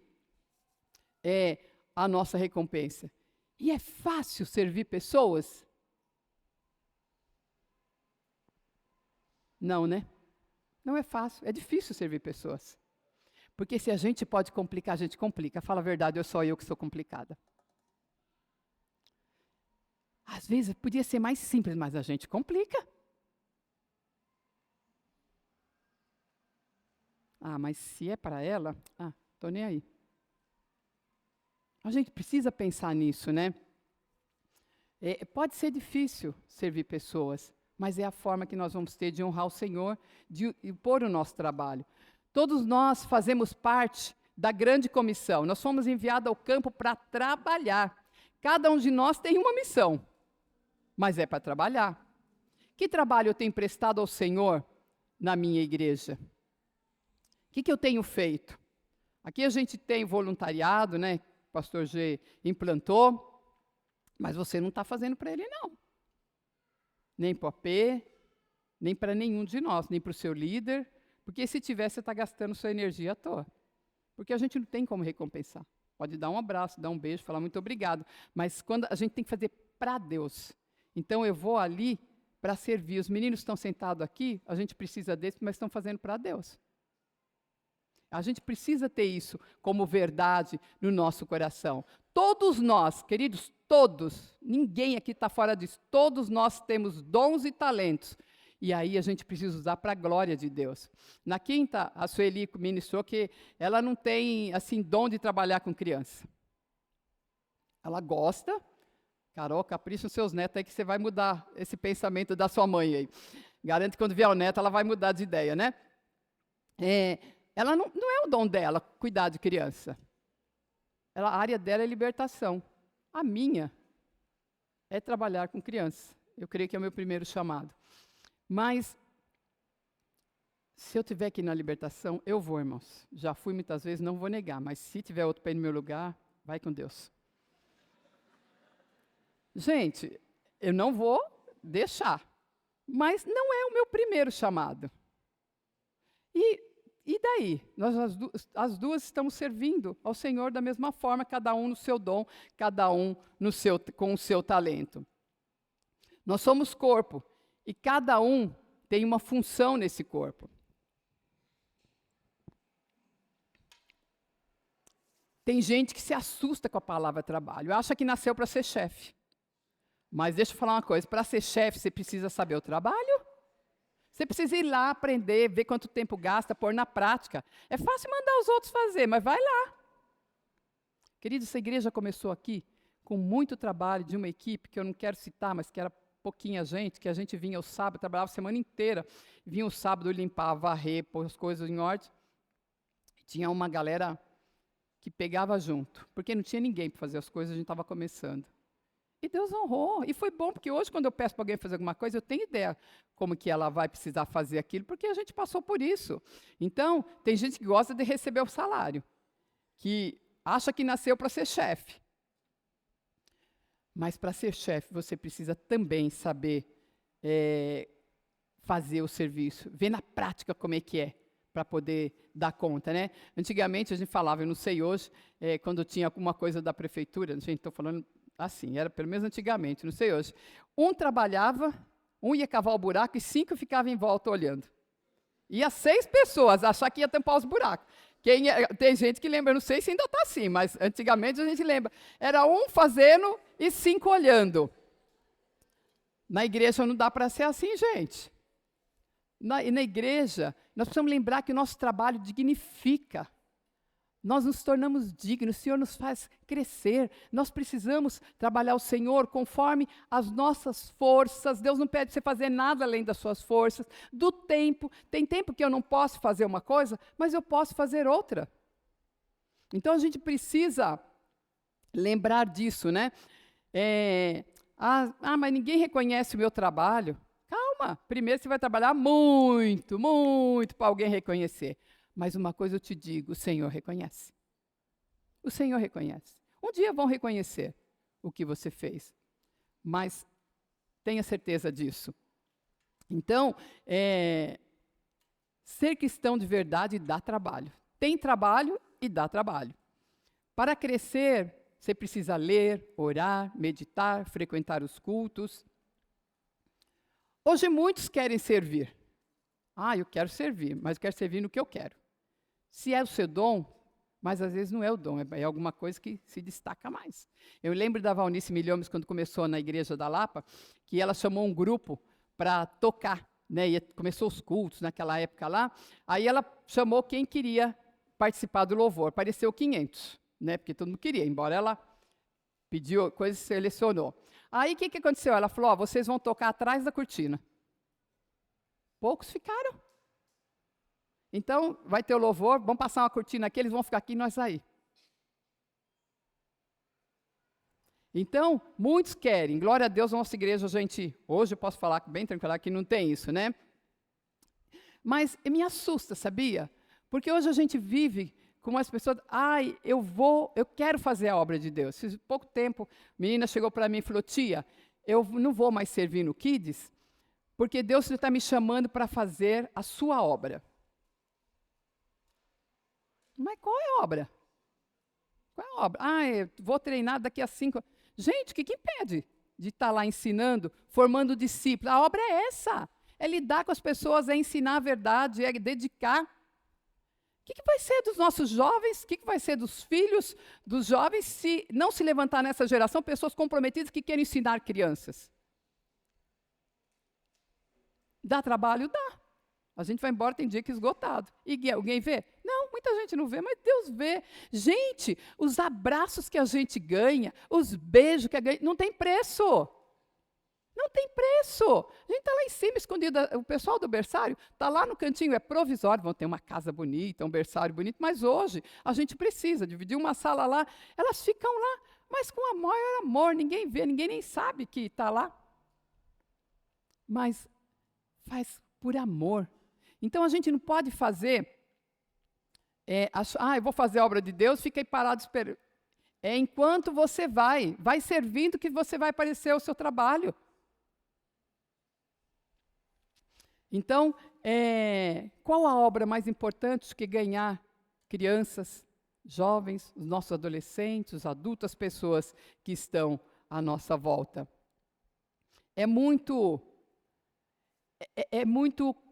a nossa recompensa. E é fácil servir pessoas? Não, né? Não é fácil, é difícil servir pessoas. Porque se a gente pode complicar, a gente complica. Fala a verdade, sou eu que sou complicada. Às vezes podia ser mais simples, mas a gente complica. Mas se é para ela, estou nem aí. A gente precisa pensar nisso, né? Pode ser difícil servir pessoas, mas é a forma que nós vamos ter de honrar o Senhor, de pôr o nosso trabalho. Todos nós fazemos parte da grande comissão. Nós fomos enviados ao campo para trabalhar. Cada um de nós tem uma missão, mas é para trabalhar. Que trabalho eu tenho prestado ao Senhor na minha igreja? O que eu tenho feito? Aqui a gente tem voluntariado, né? O pastor G implantou, mas você não está fazendo para ele, não. Nem para o AP, nem para nenhum de nós, nem para o seu líder, porque se tiver, você está gastando sua energia à toa. Porque a gente não tem como recompensar. Pode dar um abraço, dar um beijo, falar muito obrigado, mas quando a gente tem que fazer para Deus. Então eu vou ali para servir. Os meninos estão sentados aqui, a gente precisa deles, mas estão fazendo para Deus. A gente precisa ter isso como verdade no nosso coração. Todos nós, queridos, todos, ninguém aqui está fora disso, todos nós temos dons e talentos. E aí a gente precisa usar para a glória de Deus. Na quinta, a Sueli ministrou que ela não tem, assim, dom de trabalhar com criança. Ela gosta. Carol, capricha nos seus netos aí que você vai mudar esse pensamento da sua mãe aí. Garanto que quando vier o neto, ela vai mudar de ideia, né? Ela não é o dom dela, cuidar de criança. A área dela é libertação. A minha é trabalhar com criança. Eu creio que é o meu primeiro chamado. Mas, se eu estiver aqui na libertação, eu vou, irmãos. Já fui muitas vezes, não vou negar, mas se tiver outro para ir no meu lugar, vai com Deus. Gente, eu não vou deixar, mas não é o meu primeiro chamado. E daí? Nós as duas estamos servindo ao Senhor da mesma forma, cada um no seu dom, cada um com o seu talento. Nós somos corpo. E cada um tem uma função nesse corpo. Tem gente que se assusta com a palavra trabalho, acha que nasceu para ser chefe. Mas deixa eu falar uma coisa, para ser chefe você precisa saber o trabalho. Você precisa ir lá aprender, ver quanto tempo gasta, pôr na prática. É fácil mandar os outros fazer, mas vai lá. Querido, essa igreja começou aqui com muito trabalho de uma equipe, que eu não quero citar, mas que era pouquinha gente, que a gente vinha o sábado, trabalhava a semana inteira, vinha o sábado limpar, varrer, pôr as coisas em ordem. Tinha uma galera que pegava junto, porque não tinha ninguém para fazer as coisas, a gente estava começando. E Deus honrou, e foi bom, porque hoje quando eu peço para alguém fazer alguma coisa, eu tenho ideia como que ela vai precisar fazer aquilo, porque a gente passou por isso. Então, tem gente que gosta de receber o salário, que acha que nasceu para ser chefe. Mas para ser chefe, você precisa também saber fazer o serviço, ver na prática como é que é, para poder dar conta, né? Antigamente a gente falava, eu não sei hoje, quando tinha alguma coisa da prefeitura, gente, estou falando assim, era pelo menos antigamente, não sei hoje. Um trabalhava, um ia cavar o buraco e 5 ficavam em volta olhando. Ia 6 pessoas achar que ia tampar os buracos. Tem gente que lembra, eu não sei se ainda está assim, mas antigamente a gente lembra. Era um fazendo e 5 olhando. Na igreja não dá para ser assim, gente. Na igreja, nós precisamos lembrar que o nosso trabalho dignifica. Nós nos tornamos dignos, o Senhor nos faz crescer. Nós precisamos trabalhar o Senhor conforme as nossas forças. Deus não pede para você fazer nada além das suas forças. Do tempo, tem tempo que eu não posso fazer uma coisa, mas eu posso fazer outra. Então a gente precisa lembrar disso, né? Mas ninguém reconhece o meu trabalho. Calma, primeiro você vai trabalhar muito, muito para alguém reconhecer. Mas uma coisa eu te digo, o Senhor reconhece. O Senhor reconhece. Um dia vão reconhecer o que você fez, mas tenha certeza disso. Então, ser cristão de verdade dá trabalho. Tem trabalho e dá trabalho. Para crescer, você precisa ler, orar, meditar, frequentar os cultos. Hoje muitos querem servir. Eu quero servir, mas eu quero servir no que eu quero. Se é o seu dom, mas às vezes não é o dom, é alguma coisa que se destaca mais. Eu lembro da Valnice Milhomes, quando começou na Igreja da Lapa, que ela chamou um grupo para tocar, né? E começou os cultos naquela época lá, aí ela chamou quem queria participar do louvor, apareceu 500, né? Porque todo mundo queria, embora ela pediu, coisa selecionou. Aí o que aconteceu? Ela falou, vocês vão tocar atrás da cortina. Poucos ficaram. Então, vai ter o louvor, vamos passar uma cortina aqui, eles vão ficar aqui e nós sair. Então, muitos querem, glória a Deus, a nossa igreja, gente, hoje eu posso falar bem tranquilo que não tem isso, né? Mas me assusta, sabia? Porque hoje a gente vive com as pessoas, eu quero fazer a obra de Deus. Fiz pouco tempo, a menina chegou para mim e falou, tia, eu não vou mais servir no Kids, porque Deus está me chamando para fazer a sua obra. Mas qual é a obra? Qual é a obra? Eu vou treinar daqui a 5 anos. Gente, o que impede de estar lá ensinando, formando discípulos? A obra é essa. É lidar com as pessoas, é ensinar a verdade, é dedicar. O que vai ser dos nossos jovens? O que vai ser dos filhos dos jovens se não se levantar nessa geração pessoas comprometidas que querem ensinar crianças? Dá trabalho? Dá. A gente vai embora, tem dia que esgotado. E alguém vê? Não, muita gente não vê, mas Deus vê. Gente, os abraços que a gente ganha, os beijos que a gente ganha, não tem preço. Não tem preço. A gente está lá em cima, escondido. O pessoal do berçário está lá no cantinho, é provisório. Vão ter uma casa bonita, um berçário bonito, mas hoje a gente precisa dividir uma sala lá. Elas ficam lá, mas com amor é amor. Ninguém vê, ninguém nem sabe que está lá. Mas faz por amor. Então, a gente não pode fazer, eu vou fazer a obra de Deus, fiquei parado esperando. Enquanto você vai servindo que você vai aparecer o seu trabalho. Então, qual a obra mais importante do que ganhar crianças, jovens, os nossos adolescentes, os adultos, as pessoas que estão à nossa volta? É muito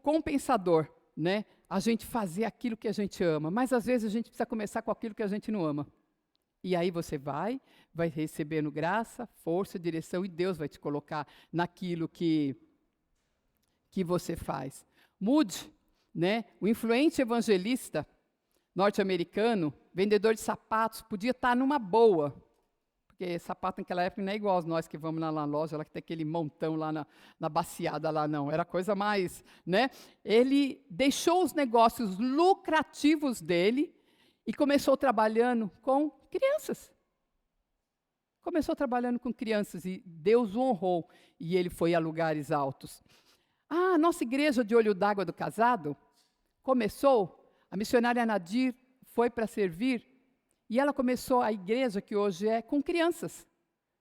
compensador, né? A gente fazer aquilo que a gente ama, mas às vezes a gente precisa começar com aquilo que a gente não ama. E aí você vai recebendo graça, força, direção, e Deus vai te colocar naquilo que você faz. Moody, né? O influente evangelista norte-americano, vendedor de sapatos, podia estar numa boa, porque sapato naquela época não é igual aos nós que vamos lá na loja, lá que tem aquele montão lá na baciada lá, não. Era coisa mais, né? Ele deixou os negócios lucrativos dele e começou trabalhando com crianças. Começou trabalhando com crianças e Deus o honrou e ele foi a lugares altos. A nossa igreja de Olho d'Água do Casado começou, a missionária Nadir foi para servir. E ela começou a igreja, que hoje é com crianças.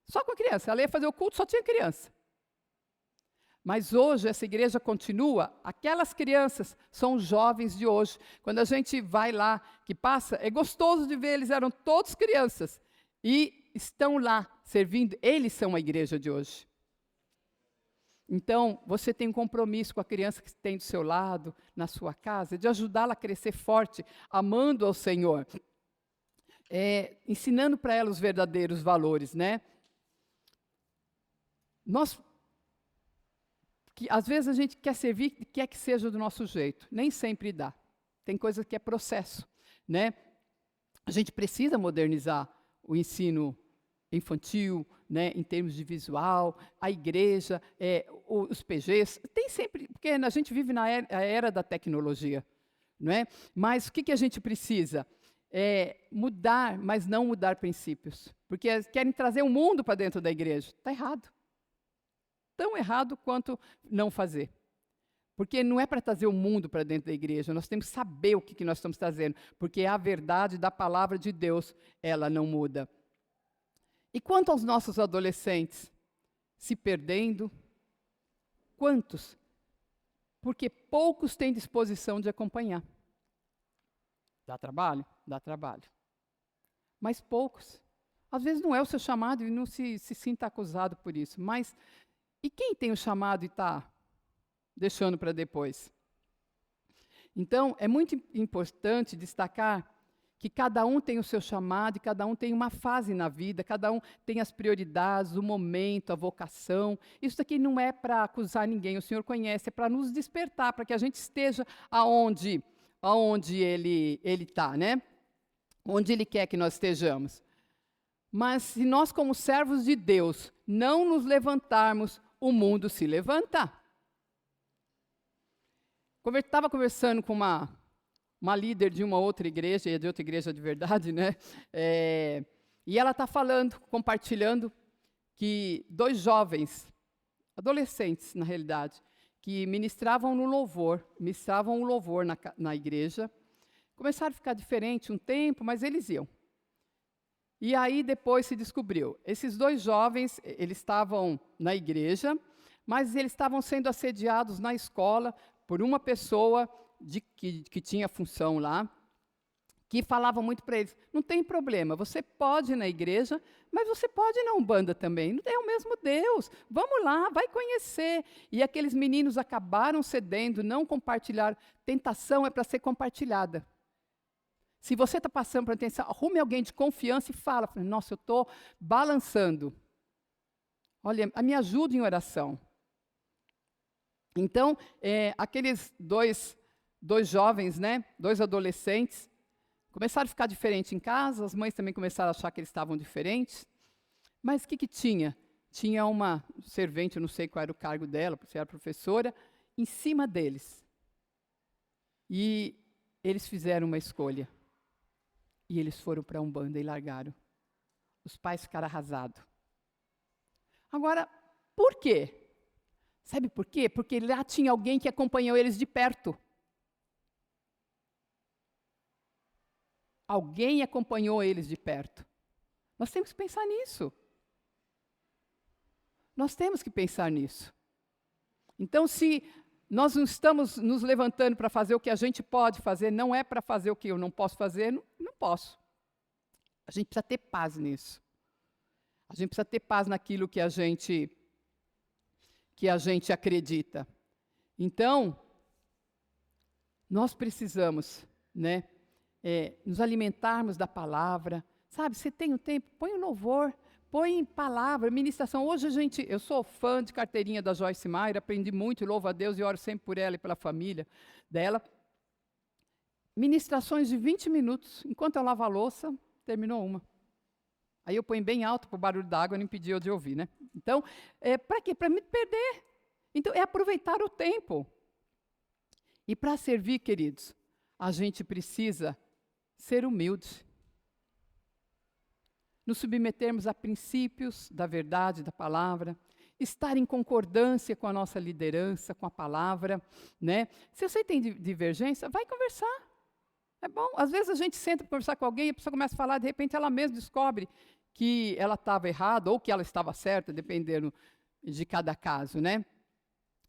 Só com crianças. Ela ia fazer o culto, só tinha criança. Mas hoje essa igreja continua. Aquelas crianças são os jovens de hoje. Quando a gente vai lá, que passa, é gostoso de ver, eles eram todos crianças. E estão lá servindo, eles são a igreja de hoje. Então, você tem um compromisso com a criança que tem do seu lado, na sua casa, de ajudá-la a crescer forte, amando ao Senhor. Ensinando para ela os verdadeiros valores, né? que às vezes a gente quer servir, quer que seja do nosso jeito. Nem sempre dá. Tem coisa que é processo, né? A gente precisa modernizar o ensino infantil, né, em termos de visual, a igreja, os PGs. Tem sempre, porque a gente vive na era da tecnologia, não é? Mas o que a gente precisa? Mudar, mas não mudar princípios. Porque querem trazer o mundo para dentro da igreja. Está errado. Tão errado quanto não fazer. Porque não é para trazer o mundo para dentro da igreja, nós temos que saber o que nós estamos trazendo, porque a verdade da palavra de Deus, ela não muda. E quanto aos nossos adolescentes se perdendo, quantos? Porque poucos têm disposição de acompanhar. Dá trabalho? Dá trabalho. Mas poucos. Às vezes não é o seu chamado e não se sinta acusado por isso, mas e quem tem o chamado e está deixando para depois? Então, é muito importante destacar que cada um tem o seu chamado e cada um tem uma fase na vida, cada um tem as prioridades, o momento, a vocação. Isso aqui não é para acusar ninguém, o Senhor conhece, é para nos despertar, para que a gente esteja aonde Ele está, né? Onde Ele quer que nós estejamos. Mas se nós, como servos de Deus, não nos levantarmos, o mundo se levanta. Estava conversando com uma líder de uma outra igreja, de outra igreja de verdade, né? E ela está falando, compartilhando, que 2 jovens, adolescentes na realidade, que ministravam o louvor na igreja, começaram a ficar diferente um tempo, mas eles iam. E aí depois se descobriu, esses 2 jovens, eles estavam na igreja, mas eles estavam sendo assediados na escola por uma pessoa que tinha função lá, que falava muito para eles, não tem problema, você pode ir na igreja, mas você pode ir na Umbanda também, é o mesmo Deus, vamos lá, vai conhecer. E aqueles meninos acabaram cedendo, não compartilharam. Tentação é para ser compartilhada. Se você está passando por atenção, arrume alguém de confiança e fala, nossa, eu estou balançando. Olha, me ajude em oração. Então, aqueles dois jovens, né, 2 adolescentes, começaram a ficar diferentes em casa, as mães também começaram a achar que eles estavam diferentes. Mas o que tinha? Tinha uma servente, eu não sei qual era o cargo dela, se era professora, em cima deles. E eles fizeram uma escolha. E eles foram para a Umbanda e largaram. Os pais ficaram arrasados. Agora, por quê? Sabe por quê? Porque lá tinha alguém que acompanhou eles de perto. Alguém acompanhou eles de perto. Nós temos que pensar nisso. Nós temos que pensar nisso. Então, se nós não estamos nos levantando para fazer o que a gente pode fazer, não é para fazer o que eu não posso fazer, não posso. A gente precisa ter paz nisso. A gente precisa ter paz naquilo que a gente acredita. Então, nós precisamos, né, nos alimentarmos da palavra. Sabe, você tem um tempo, põe um louvor, põe palavra, ministração. Hoje eu sou fã de carteirinha da Joyce Meyer, aprendi muito, louvo a Deus e oro sempre por ela e pela família dela. Ministrações de 20 minutos, enquanto eu lavo a louça, terminou uma. Aí eu ponho bem alto para o barulho da água não impedir eu de ouvir, né? Então, para quê? Para me perder. Então, é aproveitar o tempo. E para servir, queridos, a gente precisa ser humilde. Nos submetermos a princípios da verdade, da palavra, estar em concordância com a nossa liderança, com a palavra, né? Se você tem divergência, vai conversar. É bom. Às vezes a gente senta para conversar com alguém, a pessoa começa a falar, de repente ela mesma descobre que ela estava errada ou que ela estava certa, dependendo de cada caso, né?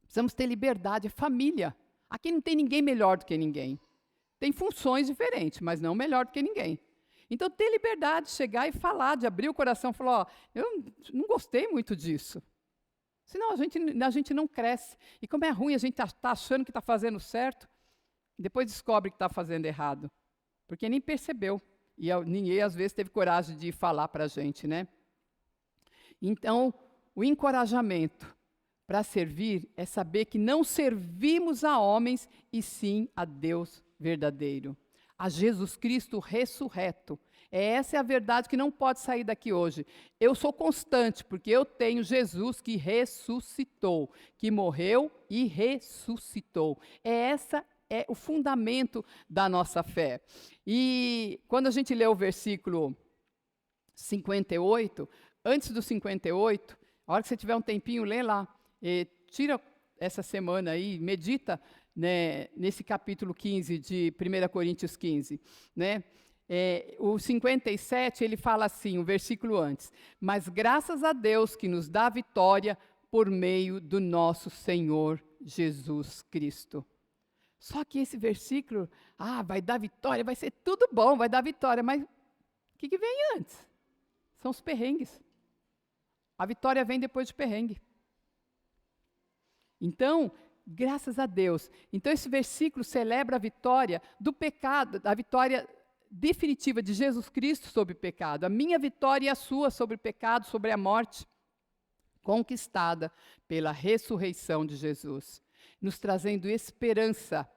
Precisamos ter liberdade, é família. Aqui não tem ninguém melhor do que ninguém. Tem funções diferentes, mas não melhor do que ninguém. Então, ter liberdade de chegar e falar, de abrir o coração, falar, eu não gostei muito disso. Senão a gente não cresce. E como é ruim, a gente está achando que está fazendo certo, depois descobre que está fazendo errado. Porque nem percebeu. E ninguém, às vezes, teve coragem de falar para a gente, né? Então, o encorajamento para servir é saber que não servimos a homens, e sim a Deus verdadeiro, a Jesus Cristo ressurreto. Essa é a verdade que não pode sair daqui hoje. Eu sou constante, porque eu tenho Jesus que ressuscitou, que morreu e ressuscitou. Essa é o fundamento da nossa fé. E quando a gente lê o versículo 58, antes do 58, a hora que você tiver um tempinho, lê lá. Tira essa semana aí, medita, né, nesse capítulo 15 de 1 Coríntios 15, né? O 57, ele fala assim, o versículo antes: mas graças a Deus que nos dá vitória por meio do nosso Senhor Jesus Cristo. Só que esse versículo, vai dar vitória, vai ser tudo bom, vai dar vitória, mas o que vem antes? São os perrengues. A vitória vem depois de perrengue. Então, graças a Deus. Então, esse versículo celebra a vitória do pecado, a vitória definitiva de Jesus Cristo sobre o pecado, a minha vitória e a sua sobre o pecado, sobre a morte, conquistada pela ressurreição de Jesus, nos trazendo esperança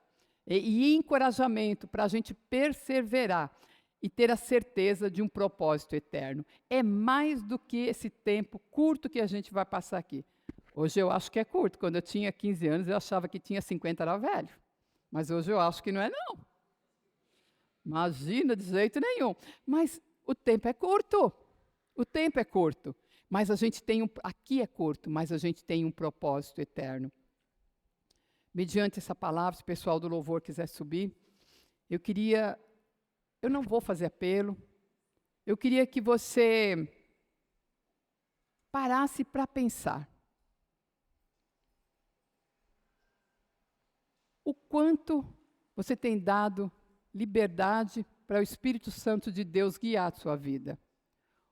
e encorajamento para a gente perseverar e ter a certeza de um propósito eterno. É mais do que esse tempo curto que a gente vai passar aqui. Hoje eu acho que é curto. Quando eu tinha 15 anos, eu achava que tinha 50, era velho. Mas hoje eu acho que não é, não. Imagina, de jeito nenhum. Mas o tempo é curto. O tempo é curto. Mas a gente tem aqui é curto, mas a gente tem um propósito eterno. Mediante essa palavra, se o pessoal do louvor quiser subir, eu não vou fazer apelo, eu queria que você parasse para pensar. O quanto você tem dado liberdade para o Espírito Santo de Deus guiar a sua vida.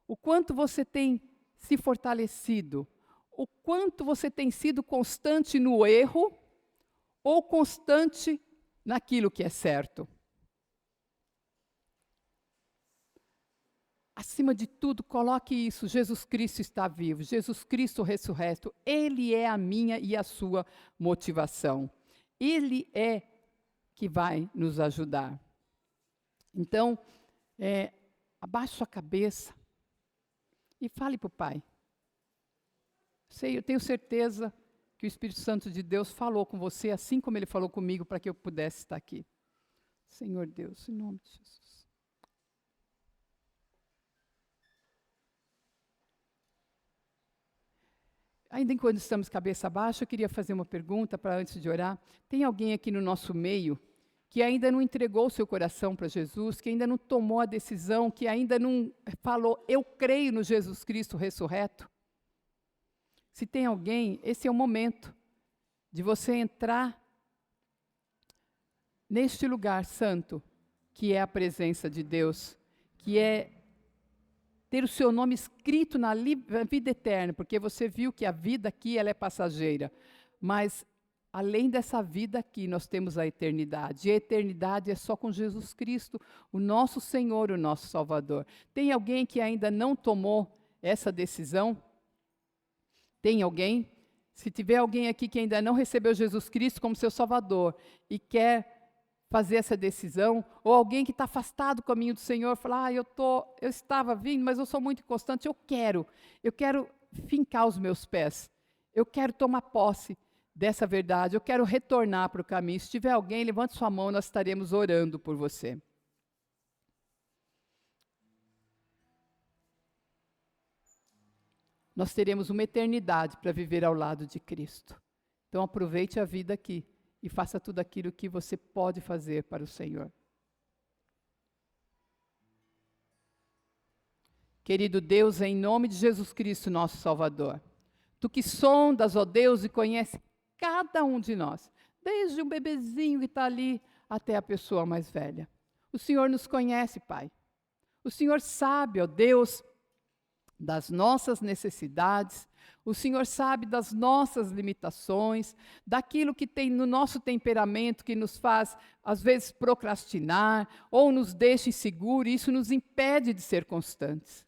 O quanto você tem se fortalecido. O quanto você tem sido constante no erro ou constante naquilo que é certo. Acima de tudo, coloque isso: Jesus Cristo está vivo, Jesus Cristo ressurreto, Ele é a minha e a sua motivação. Ele é que vai nos ajudar. Então, abaixe sua cabeça e fale para o Pai. Eu tenho certeza que o Espírito Santo de Deus falou com você, assim como Ele falou comigo, para que eu pudesse estar aqui. Senhor Deus, em nome de Jesus. Ainda enquanto estamos cabeça baixa, eu queria fazer uma pergunta para antes de orar. Tem alguém aqui no nosso meio que ainda não entregou o seu coração para Jesus, que ainda não tomou a decisão, que ainda não falou, eu creio no Jesus Cristo ressurreto? Se tem alguém, esse é o momento de você entrar neste lugar santo, que é a presença de Deus, que é ter o seu nome escrito na vida eterna, porque você viu que a vida aqui ela é passageira, mas além dessa vida aqui, nós temos a eternidade. E a eternidade é só com Jesus Cristo, o nosso Senhor, o nosso Salvador. Tem alguém que ainda não tomou essa decisão? Tem alguém? Se tiver alguém aqui que ainda não recebeu Jesus Cristo como seu Salvador e quer fazer essa decisão, ou alguém que está afastado do caminho do Senhor, fala, eu estava vindo, mas eu sou muito inconstante, eu quero fincar os meus pés, eu quero tomar posse dessa verdade, eu quero retornar para o caminho. Se tiver alguém, levante sua mão, nós estaremos orando por você. Nós teremos uma eternidade para viver ao lado de Cristo. Então aproveite a vida aqui e faça tudo aquilo que você pode fazer para o Senhor. Querido Deus, em nome de Jesus Cristo, nosso Salvador, Tu que sondas, ó Deus, e conhece cada um de nós, desde um bebezinho que está ali até a pessoa mais velha. O Senhor nos conhece, Pai. O Senhor sabe, ó Deus, das nossas necessidades. O Senhor sabe das nossas limitações, daquilo que tem no nosso temperamento que nos faz, às vezes, procrastinar ou nos deixa inseguros, e isso nos impede de ser constantes.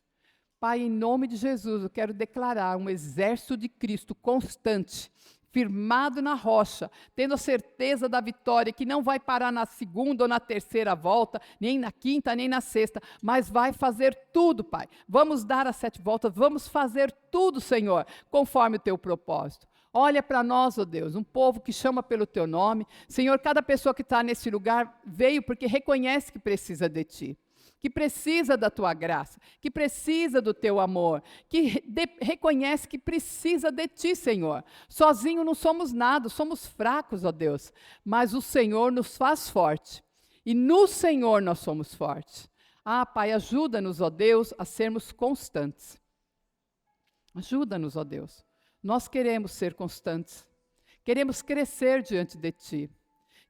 Pai, em nome de Jesus, eu quero declarar um exército de Cristo constante, firmado na rocha, tendo a certeza da vitória, que não vai parar na segunda ou na terceira volta, nem na quinta, nem na sexta, mas vai fazer tudo, Pai. Vamos dar as 7 voltas, vamos fazer tudo, Senhor, conforme o teu propósito. Olha para nós, ó Deus, um povo que chama pelo teu nome. Senhor, cada pessoa que está nesse lugar veio porque reconhece que precisa de ti, que precisa da tua graça, que precisa do teu amor, que reconhece que precisa de ti, Senhor. Sozinho não somos nada, somos fracos, ó Deus, mas o Senhor nos faz forte, e no Senhor nós somos fortes. Ah, Pai, ajuda-nos, ó Deus, a sermos constantes. Ajuda-nos, ó Deus. Nós queremos ser constantes, queremos crescer diante de ti,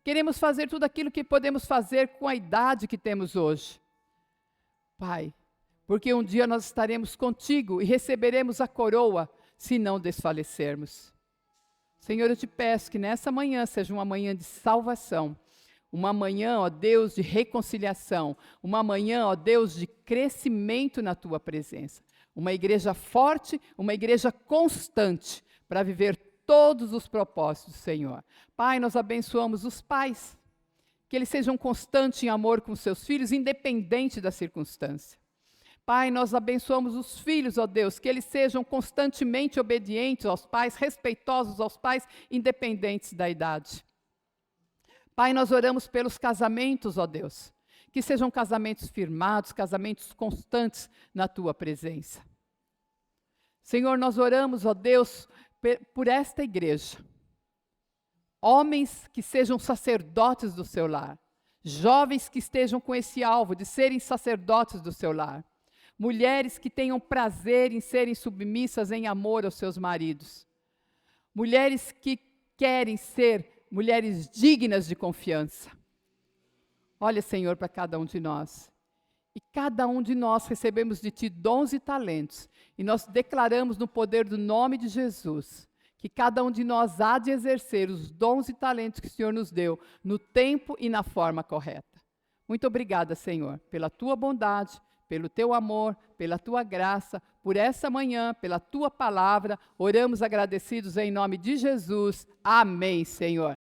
queremos fazer tudo aquilo que podemos fazer com a idade que temos hoje. Pai, porque um dia nós estaremos contigo e receberemos a coroa se não desfalecermos. Senhor, eu te peço que nessa manhã seja uma manhã de salvação, uma manhã, ó Deus, de reconciliação, uma manhã, ó Deus, de crescimento na tua presença. Uma igreja forte, uma igreja constante, para viver todos os propósitos do Senhor. Pai, nós abençoamos os pais, que eles sejam constantes em amor com seus filhos, independente da circunstância. Pai, nós abençoamos os filhos, ó Deus, que eles sejam constantemente obedientes aos pais, respeitosos aos pais, independentes da idade. Pai, nós oramos pelos casamentos, ó Deus, que sejam casamentos firmados, casamentos constantes na tua presença. Senhor, nós oramos, ó Deus, por esta igreja. Homens que sejam sacerdotes do seu lar. Jovens que estejam com esse alvo de serem sacerdotes do seu lar. Mulheres que tenham prazer em serem submissas em amor aos seus maridos. Mulheres que querem ser mulheres dignas de confiança. Olha, Senhor, para cada um de nós. E cada um de nós recebemos de Ti dons e talentos. E nós declaramos no poder do nome de Jesus, que cada um de nós há de exercer os dons e talentos que o Senhor nos deu, no tempo e na forma correta. Muito obrigada, Senhor, pela Tua bondade, pelo Teu amor, pela Tua graça, por essa manhã, pela Tua palavra. Oramos agradecidos em nome de Jesus. Amém, Senhor.